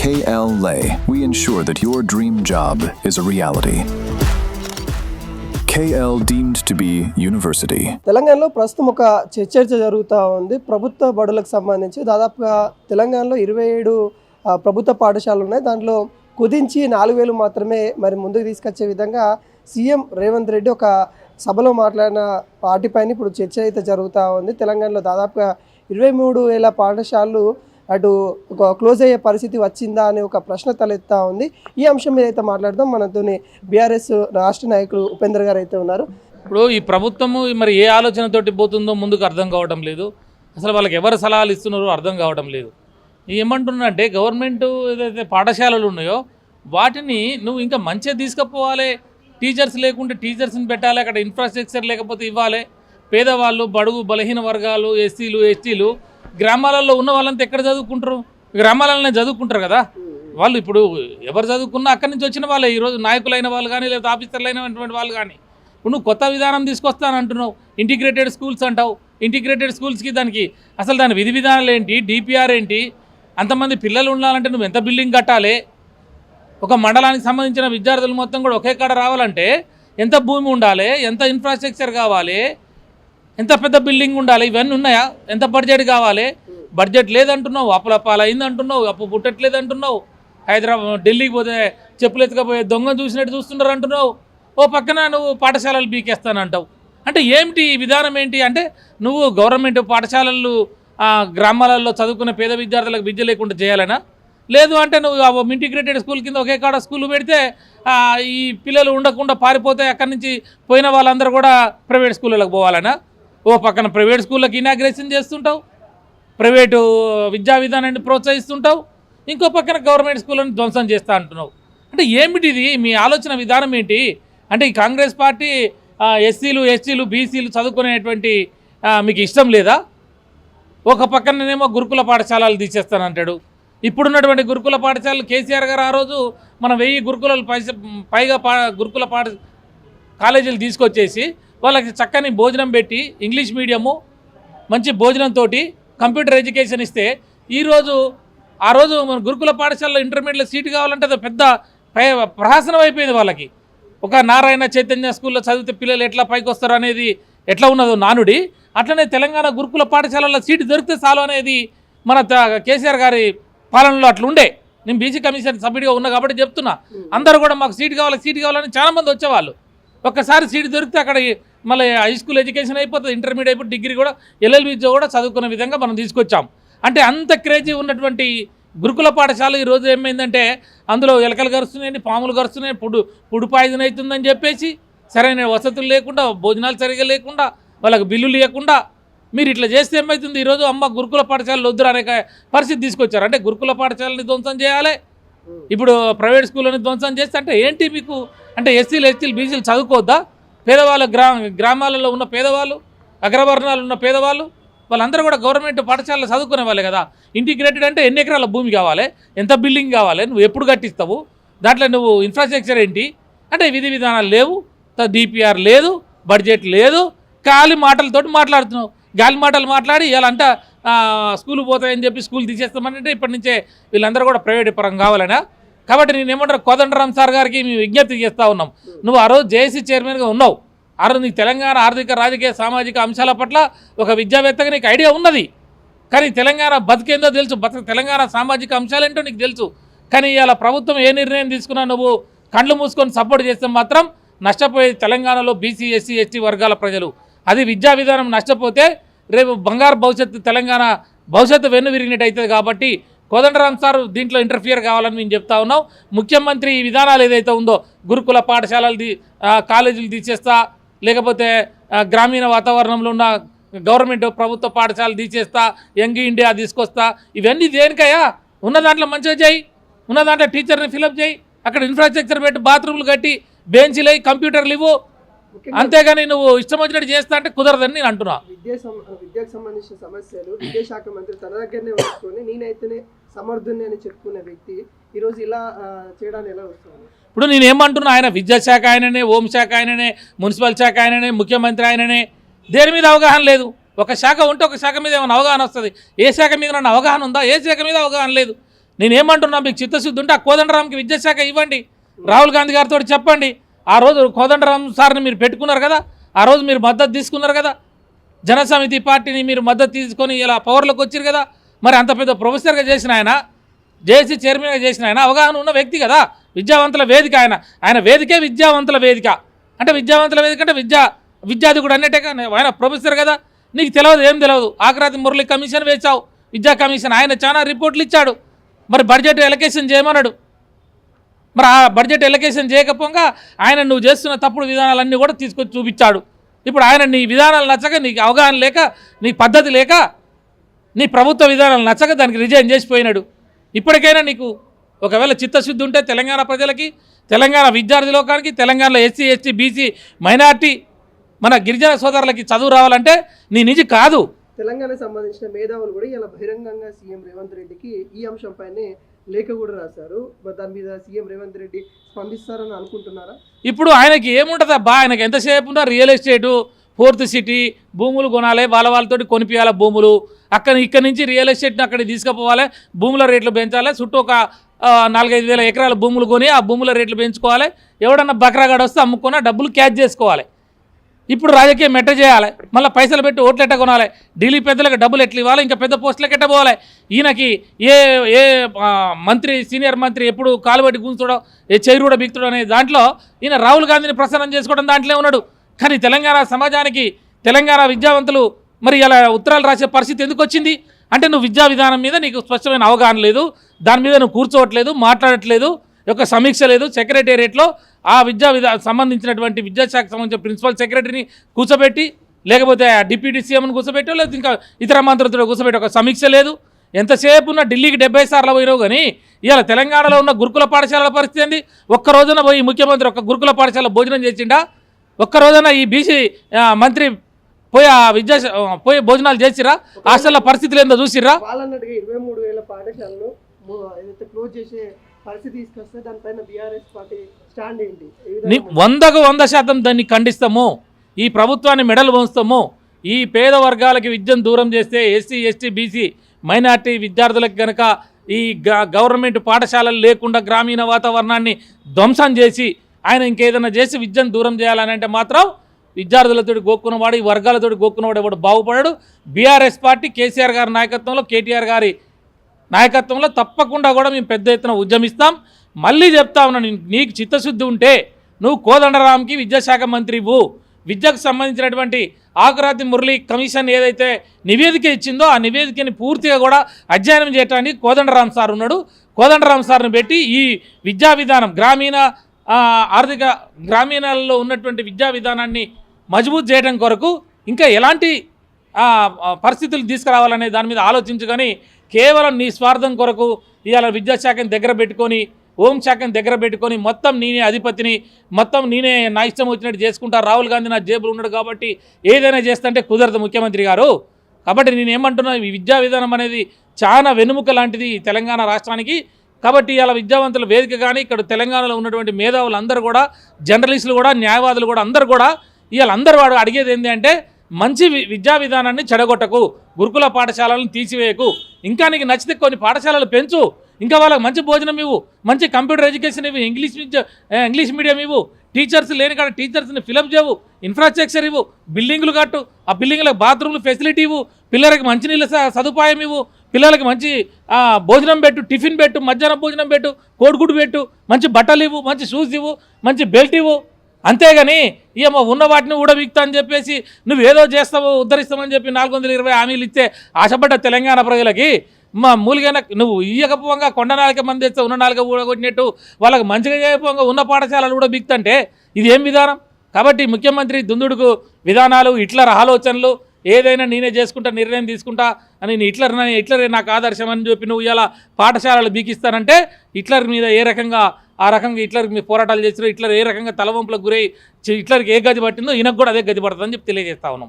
KL Lay, we ensure that your dream job is a reality. KL deemed to be university. తెలంగాణలో ప్రస్తుతం ఒక చర్చ జరుగుతూ ఉంది. ప్రభుత్వ బడులకు సంబంధించి దాదాపుగా తెలంగాణలో 27 ప్రభుత్వ పాఠశాలలు ఉన్నాయి. దాంట్లో కుదించి 4,000 మాత్రమే మరి ముందుకు తీసుకొచ్చే విధంగా సీఎం రేవంత్ రెడ్డి ఒక సభలో మాట్లాడిన వాటిపైన ఇప్పుడు చర్చ అయితే జరుగుతూ ఉంది. తెలంగాణలో దాదాపుగా 23,000 పాఠశాలలు అటు ఒక క్లోజ్ అయ్యే పరిస్థితి వచ్చిందా అనే ఒక ప్రశ్న తలెత్తా ఉంది. ఈ అంశం మీద అయితే మాట్లాడదాం. మనతోని బీఆర్ఎస్ రాష్ట్ర నాయకులు ఉపేంద్ర గారు అయితే ఉన్నారు. ఇప్పుడు ఈ ప్రభుత్వము మరి ఏ ఆలోచనతోటి పోతుందో ముందుకు అర్థం కావడం లేదు. అసలు వాళ్ళకి ఎవరు సలహాలు ఇస్తున్నారో అర్థం కావడం లేదు. ఏమంటున్నారంటే గవర్నమెంట్ ఏదైతే పాఠశాలలు ఉన్నాయో వాటిని నువ్వు ఇంకా మంచిగా తీసుకుపోవాలి. టీచర్స్ లేకుంటే టీచర్స్ని పెట్టాలి, అక్కడ ఇన్ఫ్రాస్ట్రక్చర్ లేకపోతే ఇవ్వాలి. పేదవాళ్ళు, బడుగు బలహీన వర్గాలు, ఎస్సీలు, ఎస్టీలు, గ్రామాలలో ఉన్న వాళ్ళంతా ఎక్కడ చదువుకుంటారు? గ్రామాలలోనే చదువుకుంటారు కదా. వాళ్ళు ఇప్పుడు ఎవరు చదువుకున్నా అక్కడి నుంచి వచ్చిన వాళ్ళే ఈరోజు నాయకులైన వాళ్ళు కానీ లేకపోతే ఆఫీసర్లు అయినటువంటి వాళ్ళు కానీ. ఇప్పుడు నువ్వు కొత్త విధానం తీసుకొస్తానంటున్నావు, ఇంటిగ్రేటెడ్ స్కూల్స్ అంటావు. ఇంటిగ్రేటెడ్ స్కూల్స్కి దానికి అసలు దాని విధి విధానాలు ఏంటి, డిపిఆర్ ఏంటి, అంతమంది పిల్లలు ఉండాలంటే నువ్వు ఎంత బిల్డింగ్ కట్టాలి? ఒక మండలానికి సంబంధించిన విద్యార్థులు మొత్తం కూడా ఒకే కాడ రావాలంటే ఎంత భూమి ఉండాలి, ఎంత ఇన్ఫ్రాస్ట్రక్చర్ కావాలి, ఎంత పెద్ద బిల్డింగ్ ఉండాలి, ఇవన్నీ ఉన్నాయా? ఎంత బడ్జెట్ కావాలి? బడ్జెట్ లేదంటున్నావు, అప్పుల పాలైంది అంటున్నావు, అప్పు పుట్టట్లేదు అంటున్నావు. హైదరాబాద్ ఢిల్లీకి పోతే చెప్పులు ఎత్తుకపోయే దొంగ చూసినట్టు చూస్తున్నారు అంటున్నావు. ఓ పక్కన నువ్వు పాఠశాలలు బీకేస్తానంటావు. అంటే ఏమిటి ఈ విధానం ఏంటి? అంటే నువ్వు గవర్నమెంట్ పాఠశాలలు గ్రామాలలో చదువుకునే పేద విద్యార్థులకు విద్య లేకుండా చేయాలనా? లేదు అంటే నువ్వు ఇంటిగ్రేటెడ్ స్కూల్ కింద ఒకే కాడ స్కూల్ పెడితే ఈ పిల్లలు ఉండకుండా పారిపోతే అక్కడి నుంచి పోయిన వాళ్ళందరూ కూడా ప్రైవేట్ స్కూళ్ళకి పోవాలనా? ఓ పక్కన ప్రైవేట్ స్కూళ్ళకి ఇనాగ్రేషన్ చేస్తుంటావు, ప్రైవేటు విద్యా విధానాన్ని ప్రోత్సహిస్తుంటావు, ఇంకో పక్కన గవర్నమెంట్ స్కూళ్ళని ధ్వంసం చేస్తా అంటున్నావు. అంటే ఏమిటి ఇది? మీ ఆలోచన విధానం ఏంటి? అంటే ఈ కాంగ్రెస్ పార్టీ ఎస్సీలు, ఎస్టీలు, బీసీలు చదువుకునేటువంటి మీకు ఇష్టం లేదా? ఒక పక్కనేమో గురుకుల పాఠశాలలు తీసేస్తానంటాడు. ఇప్పుడున్నటువంటి గురుకుల పాఠశాలలు కేసీఆర్ గారు ఆ రోజు మనం 1000 గురుకుల పైగా గురుకుల కాలేజీలు తీసుకొచ్చేసి వాళ్ళకి చక్కని భోజనం పెట్టి ఇంగ్లీష్ మీడియము మంచి భోజనంతో కంప్యూటర్ ఎడ్యుకేషన్ ఇస్తే ఆ రోజు మన గురుకుల పాఠశాలలో ఇంటర్మీడియట్లో సీటు కావాలంటే అది పెద్ద ప్రహసనం అయిపోయింది వాళ్ళకి. ఒక నారాయణ చైతన్య స్కూల్లో చదివితే పిల్లలు ఎట్లా పైకి వస్తారు అనేది ఎట్లా ఉన్నదో నానుడి, అట్లనే తెలంగాణ గురుకుల పాఠశాలలో సీటు దొరికితే చాలు అనేది మన కేసీఆర్ గారి పాలనలో అట్లుండే. నేను బీసీ కమిషన్ సభ్యుడిగా ఉన్నా కాబట్టి చెప్తున్నా. అందరూ కూడా మాకు సీటు కావాలని చాలామంది వచ్చేవాళ్ళు. ఒక్కసారి సీటు దొరికితే అక్కడ మళ్ళీ హై స్కూల్ ఎడ్యుకేషన్ అయిపోతుంది, ఇంటర్మీడియట్ అయిపోయి డిగ్రీ కూడా LLB కూడా చదువుకునే విధంగా మనం తీసుకొచ్చాం. అంటే అంత క్రేజీ ఉన్నటువంటి గురుకుల పాఠశాల ఈరోజు ఏమైందంటే అందులో ఎలకలు గరుస్తున్నాయి, పాములు గరుస్తున్నాయి, పుడు పాయిజన్ అవుతుందని చెప్పేసి సరైన వసతులు లేకుండా, భోజనాలు సరిగా లేకుండా, వాళ్ళకి బిల్లులు లేకుండా మీరు ఇట్లా చేస్తే ఏమవుతుంది? ఈరోజు గురుకుల పాఠశాలలు వద్దురు అనే పరిస్థితి తీసుకొచ్చారు. అంటే గురుకుల పాఠశాలని ధ్వంసం చేయాలి, ఇప్పుడు ప్రైవేట్ స్కూళ్ళని ధ్వంసం చేస్తే అంటే ఏంటి మీకు? అంటే ఎస్సీలు, బీసీలు చదువుకోవద్దా? పేదవాళ్ళు, గ్రామాలలో ఉన్న పేదవాళ్ళు, అగ్రవర్ణాలు ఉన్న పేదవాళ్ళు వాళ్ళందరూ కూడా గవర్నమెంట్ పాఠశాలలో చదువుకునే వాళ్ళే కదా. ఇంటిగ్రేటెడ్ అంటే ఎన్ని ఎకరాల భూమి కావాలి, ఎంత బిల్డింగ్ కావాలి, నువ్వు ఎప్పుడు కట్టిస్తావు, దాంట్లో నువ్వు ఇన్ఫ్రాస్ట్రక్చర్ ఏంటి? అంటే విధి విధానాలు లేవు, డిపిఆర్ లేదు, బడ్జెట్ లేదు, గాలి మాటలతోటి మాట్లాడుతున్నావు. గాలి మాటలు మాట్లాడి ఇవాళంట స్కూల్ పోతాయని చెప్పి స్కూల్ తీసేస్తామంటే ఇప్పటి నుంచే వీళ్ళందరూ కూడా ప్రైవేట్ పరం కావాలనా? కాబట్టి నేను ఏమంటారు, కోదండరామ్ సార్ గారికి మేము విజ్ఞప్తి చేస్తూ ఉన్నాం. నువ్వు ఆ రోజు జేఏసీ చైర్మన్గా ఉన్నావు. ఆ రోజు నీకు తెలంగాణ ఆర్థిక, రాజకీయ, సామాజిక అంశాల పట్ల ఒక విద్యావేత్తగా నీకు ఐడియా ఉన్నది. కానీ తెలంగాణ బతికేందో తెలుసు, తెలంగాణ సామాజిక అంశాలేంటో నీకు తెలుసు. కానీ ఇవాళ ప్రభుత్వం ఏ నిర్ణయం తీసుకున్నా నువ్వు కళ్ళు మూసుకొని సపోర్ట్ చేస్తే మాత్రం నష్టపోయే తెలంగాణలో బీసీ, ఎస్సీ, ఎస్టీ వర్గాల ప్రజలు. అది విద్యా విధానం నష్టపోతే రేపు బంగారు భవిష్యత్తు, తెలంగాణ భవిష్యత్తు వెన్ను విరిగినట్టు అవుతుంది. కాబట్టి కోదండరామ్ సార్ దీంట్లో ఇంటర్ఫియర్ కావాలని మేము చెప్తా ఉన్నాం. ముఖ్యమంత్రి ఈ విధానాలు ఏదైతే ఉందో గురుకుల పాఠశాలలు కాలేజీలు తీసేస్తా, లేకపోతే గ్రామీణ వాతావరణంలో ఉన్న గవర్నమెంట్ ప్రభుత్వ పాఠశాలలు తీసేస్తా, యంగ్ ఇండియా తీసుకొస్తా, ఇవన్నీ దేనికయ్యా? ఉన్న దాంట్లో మంచిగా చేయి, ఉన్న దాంట్లో టీచర్ని ఫిలప్ చేయి, అక్కడ ఇన్ఫ్రాస్ట్రక్చర్ పెట్టి బాత్రూమ్లు కట్టి బెంచ్లు అయ్యి కంప్యూటర్లు ఇవ్వు. అంతేగాని నువ్వు ఇష్టం వచ్చినట్టు చేస్తా అంటే కుదరదని నేను అంటున్నా. విద్యకు సంబంధించిన సమస్యలు విద్యాశాఖ మంత్రి తన దగ్గరనే ఉంచుకొని నేనైతేనే సమర్థుని అని చెప్పుకునే వ్యక్తి ఈరోజు ఇలా చేయడానికి ఎలా వస్తుంది? ఇప్పుడు నేను ఏమంటున్నా, ఆయన విద్యాశాఖ ఆయననే, హోంశాఖ ఆయననే, మున్సిపల్ శాఖ ఆయననే, ముఖ్యమంత్రి ఆయననే. దేని మీద అవగాహన లేదు. ఒక శాఖ ఉంటే ఒక శాఖ మీద ఏమైనా అవగాహన వస్తుంది. ఏ శాఖ మీద అవగాహన ఉందా? ఏ శాఖ మీద అవగాహన లేదు. నేనేమంటున్నా, మీకు చిత్తశుద్ధి ఉంటే ఆ కోదండరాంకి విద్యాశాఖ ఇవ్వండి, రాహుల్ గాంధీ గారితో చెప్పండి. ఆ రోజు కోదండరాం సార్ని మీరు పెట్టుకున్నారు కదా, ఆ రోజు మీరు మద్దతు తీసుకున్నారు కదా, జనసమితి పార్టీని మీరు మద్దతు తీసుకొని ఇలా పవర్లోకి వచ్చారు కదా. మరి అంత పెద్ద ప్రొఫెసర్గా చేసిన ఆయన, జేఏసీ చైర్మన్గా చేసిన ఆయన అవగాహన ఉన్న వ్యక్తి కదా, విద్యావంతుల వేదిక ఆయన వేదికే విద్యావంతుల వేదిక. అంటే విద్యావంతుల వేదిక అంటే విద్యార్థికుడు అన్నట్టుగా ఆయన ప్రొఫెసర్ కదా, నీకు తెలియదు, ఏం తెలియదు. ఆకరాతి మురళి కమిషన్ వేశావు, విద్యా కమిషన్, ఆయన చాలా రిపోర్ట్లు ఇచ్చాడు. మరి బడ్జెట్ ఎలకేషన్ చేయమన్నాడు. మరి ఆ బడ్జెట్ ఎలకేషన్ చేయకపోగా ఆయన నువ్వు చేస్తున్న తప్పుడు విధానాలన్నీ కూడా తీసుకొచ్చి చూపించాడు. ఇప్పుడు ఆయన నీ విధానాలు నచ్చక, నీకు అవగాహన లేక, నీ పద్ధతి లేక, నీ ప్రభుత్వ విధానాలు నచ్చక దానికి రిజైన్ చేసిపోయినాడు. ఇప్పటికైనా నీకు ఒకవేళ చిత్తశుద్ధి ఉంటే తెలంగాణ ప్రజలకి, తెలంగాణ విద్యార్థి లోకానికి, తెలంగాణలో ఎస్సీ ఎస్టీ బీసీ మైనార్టీ మన గిరిజన సోదరులకి చదువు రావాలంటే నీ నిజి కాదు. తెలంగాణకు సంబంధించిన మేధావులు కూడా ఇలా బహిరంగంగా సీఎం రేవంత్ రెడ్డికి ఈ అంశంపైనే లేఖ కూడా రాశారు. మరి దాని మీద సీఎం రేవంత్ రెడ్డి స్పందిస్తారని అనుకుంటున్నారా? ఇప్పుడు ఆయనకి ఏముంటుంది అబ్బా, ఆయనకి ఎంతసేపు ఉన్నా రియల్ ఎస్టేటు, ఫోర్త్ సిటీ భూములు కొనాలి, వాళ్ళతో కొనిపించాలి భూములు, ఇక్కడి నుంచి రియల్ ఎస్టేట్ని అక్కడికి తీసుకుపోవాలి, భూముల రేట్లు పెంచాలి, చుట్టూ ఒక 4-5 వేల ఎకరాల భూములు కొని ఆ భూముల రేట్లు పెంచుకోవాలి, ఎవడన్నా బక్రాగాడు వస్తే అమ్ముకొని డబ్బులు క్యాచ్ చేసుకోవాలి. ఇప్పుడు రాజకీయం ఎట్ట చేయాలి, మళ్ళీ పైసలు పెట్టి ఓట్లు ఎట్ట కొనాలి, ఢిల్లీ పెద్దలకు డబ్బులు ఎట్లా ఇవ్వాలి, ఇంకా పెద్ద పోస్టులకు ఎట్ట పోవాలి. ఈయనకి ఏ మంత్రి, సీనియర్ మంత్రి ఎప్పుడు కాలుబట్టి కూర్చోవడం, ఏ చైరు కూడా బిగుతాడు అనే దాంట్లో ఈయన రాహుల్ గాంధీని ప్రసన్నం చేసుకోవడం దాంట్లో ఉన్నాడు. కానీ తెలంగాణ సమాజానికి, తెలంగాణ విద్యావంతులు మరి ఇలా ఉత్తరాలు రాసే పరిస్థితి ఎందుకు వచ్చింది అంటే, నువ్వు విద్యా విధానం మీద నీకు స్పష్టమైన అవగాహన లేదు, దాని మీద నువ్వు కూర్చోవట్లేదు, మాట్లాడట్లేదు, యొక్క సమీక్ష లేదు. సెక్రటేరియట్లో ఆ సంబంధించినటువంటి విద్యాశాఖకు సంబంధించిన ప్రిన్సిపల్ సెక్రటరీని కూర్చోబెట్టి, లేకపోతే డిప్యూటీ సీఎంని కూర్చోబెట్టో, లేదా ఇంకా ఇతర మంత్రులతో కూర్చోబెట్టి ఒక సమీక్ష లేదు. ఎంతసేపు ఉన్న ఢిల్లీకి 70 సార్లు పోయినావు. కానీ ఇవాళ తెలంగాణలో ఉన్న గురుకుల పాఠశాలల పరిస్థితి ఏంది? ఒక్క రోజున పోయి ముఖ్యమంత్రి ఒక గురుకుల పాఠశాల భోజనం చేసిండా? ఒక్క రోజున ఈ బీసీ మంత్రి పోయి భోజనాలు చేసిరా? హాస్టల్ల పరిస్థితులు ఏందో చూసిరా? వాళ్ళన్నట్టుగా 23,000 పాఠశాలను ఏదైతే క్లోజ్ చేసే పరిస్థితి తీసుకొస్తే దానిపైన బీఆర్ఎస్ పార్టీ స్టాండ్ ఏంటి? 100% దాన్ని ఖండిస్తాము. ఈ ప్రభుత్వాన్ని మెడలు వంచుతాము. ఈ పేద వర్గాలకి విద్యను దూరం చేస్తే, ఎస్సీ ఎస్టీ బీసీ మైనార్టీ విద్యార్థులకు కనుక ఈ గవర్నమెంట్ పాఠశాలలు లేకుండా గ్రామీణ వాతావరణాన్ని ధ్వంసం చేసి ఆయన ఇంకేదైనా చేసి విద్యను దూరం చేయాలని అంటే మాత్రం విద్యార్థులతో గోక్కున్నవాడు, ఈ వర్గాలతో గోక్కున్నవాడు ఎవడు బాగుపడాడు. బీఆర్ఎస్ పార్టీ కేసీఆర్ గారి నాయకత్వంలో, కేటీఆర్ గారి నాయకత్వంలో తప్పకుండా కూడా మేము పెద్ద ఎత్తున ఉద్యమిస్తాం. మళ్ళీ చెప్తా ఉన్నాను, నీకు చిత్తశుద్ధి ఉంటే నువ్వు కోదండరాంకి విద్యాశాఖ మంత్రివు, విద్యకు సంబంధించినటువంటి ఆకురాతి మురళి కమిషన్ ఏదైతే నివేదిక ఇచ్చిందో ఆ నివేదికని పూర్తిగా కూడా అధ్యయనం చేయడానికి కోదండరాం సార్ ఉన్నాడు. కోదండరాం సార్ని పెట్టి ఈ విద్యా విధానం, గ్రామీణాలలో ఉన్నటువంటి విద్యా విధానాన్ని మజబూత్ చేయడం కొరకు ఇంకా ఎలాంటి పరిస్థితులు తీసుకురావాలనే దాని మీద ఆలోచించుకొని కేవలం నీ స్వార్థం కొరకు ఇవాళ విద్యాశాఖని దగ్గర పెట్టుకొని, హోంశాఖని దగ్గర పెట్టుకొని మొత్తం నేనే అధిపతిని, మొత్తం నేనే నా ఇష్టం వచ్చినట్టు చేసుకుంటా, రాహుల్ గాంధీ నా జేబులు ఉన్నాడు కాబట్టి ఏదైనా చేస్తుంటే కుదరదు ముఖ్యమంత్రి గారు. కాబట్టి నేను ఏమంటున్నా, ఈ విద్యా విధానం అనేది చాలా వెనుముక లాంటిది తెలంగాణ రాష్ట్రానికి. కాబట్టి ఇలా విద్యావంతుల వేదిక కానీ, ఇక్కడ తెలంగాణలో ఉన్నటువంటి మేధావులు అందరూ కూడా, జర్నలిస్టులు కూడా, న్యాయవాదులు కూడా అందరూ కూడా ఇవాళ అందరూ వాడు అడిగేది ఏంటి అంటే, మంచి విద్యా విధానాన్ని చెడగొట్టకు, గురుకుల పాఠశాలలను తీసివేయకు, ఇంకా నీకు నచ్చితే కొన్ని పాఠశాలలు పెంచు, ఇంకా వాళ్ళకి మంచి భోజనం ఇవ్వు, మంచి కంప్యూటర్ ఎడ్యుకేషన్ ఇవ్వు, ఇంగ్లీష్ మీడియం ఇవ్వు, టీచర్స్ లేని కాడ టీచర్స్ని ఫిలప్ చేయవు, ఇన్ఫ్రాస్ట్రక్చర్ ఇవ్వు, బిల్డింగ్లు కట్టు, ఆ బిల్డింగ్లకు బాత్రూమ్లు ఫెసిలిటీ ఇవ్వు, పిల్లలకి మంచినీళ్ళ సదుపాయం ఇవ్వు, పిల్లలకి మంచి భోజనం పెట్టు, టిఫిన్ పెట్టు, మధ్యాహ్నం భోజనం పెట్టు, కోడిగుడ్డు పెట్టు, మంచి బట్టలు ఇవ్వు, మంచి షూస్ ఇవ్వు, మంచి బెల్ట్ ఇవ్వు. అంతేగాని ఏమో ఉన్న వాటిని ఊడబిక్తా అని చెప్పేసి నువ్వు ఏదో చేస్తావు, ఉద్ధరిస్తామని చెప్పి 420 హామీలు ఇస్తే ఆశపడ్డ తెలంగాణ ప్రజలకి మూలిగైనా నువ్వు ఇయ్యకపోగా కొండ నాలుక మంది తెస్తే ఉన్న నాలుక ఊడగొట్టినట్టు వాళ్ళకి మంచిగా చేయకపోగా ఉన్న పాఠశాలలు కూడా బిక్తంటే ఇది ఏం విధానం? కాబట్టి ముఖ్యమంత్రి దుందుడుకు విధానాలు, హిట్లర్ ఆలోచనలు, ఏదైనా నేనే చేసుకుంటా, నిర్ణయం తీసుకుంటా అని హిట్లరే నాకు ఆదర్శం అని చెప్పి నువ్వు ఇలా పాఠశాలలు బీకిస్తానంటే హిట్లర్ మీద ఆ రకంగా హిట్లర్ మీద పోరాటాలు చేసినా, హిట్లర్ ఏ రకంగా తలవంపులకు గురై హిట్లర్కి ఏ గది పట్టిందో ఈయనకు కూడా అదే గది పడుతుందని చెప్పి తెలియజేస్తా ఉన్నాం.